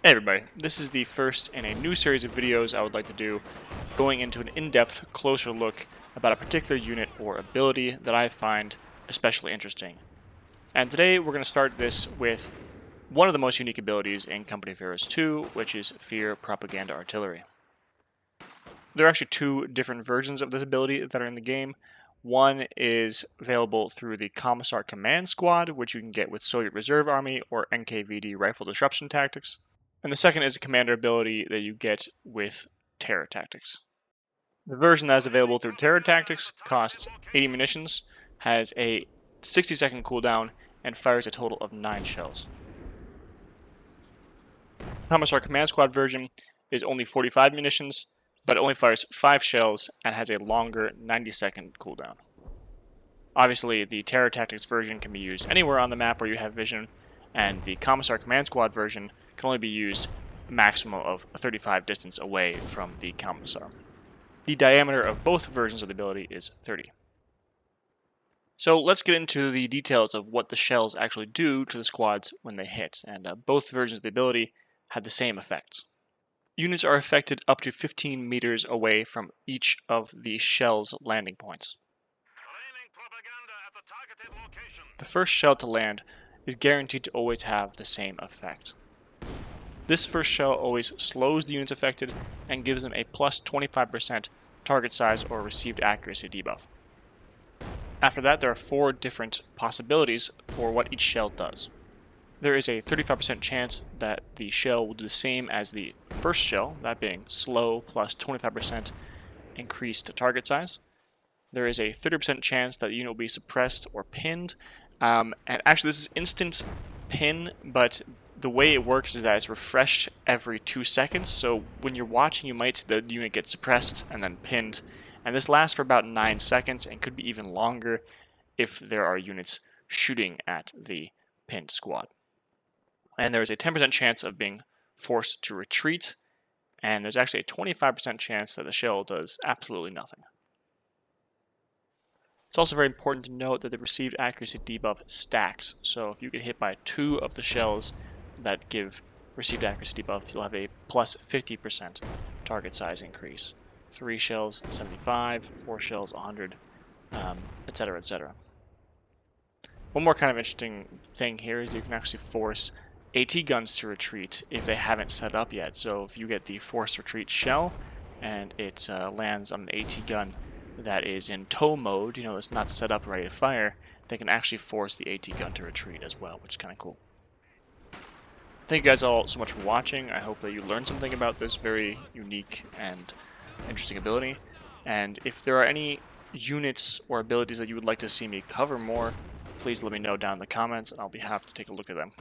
Hey everybody, this is the first in a new series of videos I would like to do going into an in-depth, closer look about a particular unit or ability that I find especially interesting. And today we're going to start this with one of the most unique abilities in Company of Heroes 2, which is Fear Propaganda Artillery. There are actually two different versions of this ability that are in the game. One is available through the Commissar Command Squad, which you can get with Soviet Reserve Army or NKVD Rifle Disruption Tactics. And the second is a commander ability that you get with Terror Tactics. The version that is available through Terror Tactics costs 80 munitions, has a 60-second cooldown, and fires a total of 9 shells. The Commissar Command Squad version is only 45 munitions, but it only fires 5 shells and has a longer 90-second cooldown. Obviously, the Terror Tactics version can be used anywhere on the map where you have vision, and the Commissar Command Squad version can only be used a maximum of 35 distance away from the Commissar. The diameter of both versions of the ability is 30. So let's get into the details of what the shells actually do to the squads when they hit, and both versions of the ability have the same effects. Units are affected up to 15 meters away from each of the shell's landing points. The first shell to land is guaranteed to always have the same effect. This first shell always slows the units affected and gives them a plus 25% target size or received accuracy debuff. After that, there are 4 different possibilities for what each shell does. There is a 35% chance that the shell will do the same as the first shell, that being slow plus 25% increased target size. There is a 30% chance that the unit will be suppressed or pinned. And actually, this is instant pin, but the way it works is that it's refreshed every 2 seconds. So when you're watching, you might see the unit get suppressed and then pinned. And this lasts for about 9 seconds and could be even longer if there are units shooting at the pinned squad. And there's a 10% chance of being forced to retreat, and there's actually a 25% chance that the shell does absolutely nothing. It's also very important to note that the received accuracy debuff stacks, so if you get hit by 2 of the shells that give received accuracy debuff, you'll have a plus 50% target size increase. 3 shells, 75, 4 shells, 100, etc., etc. One more kind of interesting thing here is you can actually force AT guns to retreat if they haven't set up yet. So if you get the forced retreat shell and it lands on an AT gun that is in tow mode, it's not set up ready to fire, they can actually force the AT gun to retreat as well, which is kind of cool. Thank you guys all so much for watching. I hope that you learned something about this very unique and interesting ability. And if there are any units or abilities that you would like to see me cover more, please let me know down in the comments and I'll be happy to take a look at them.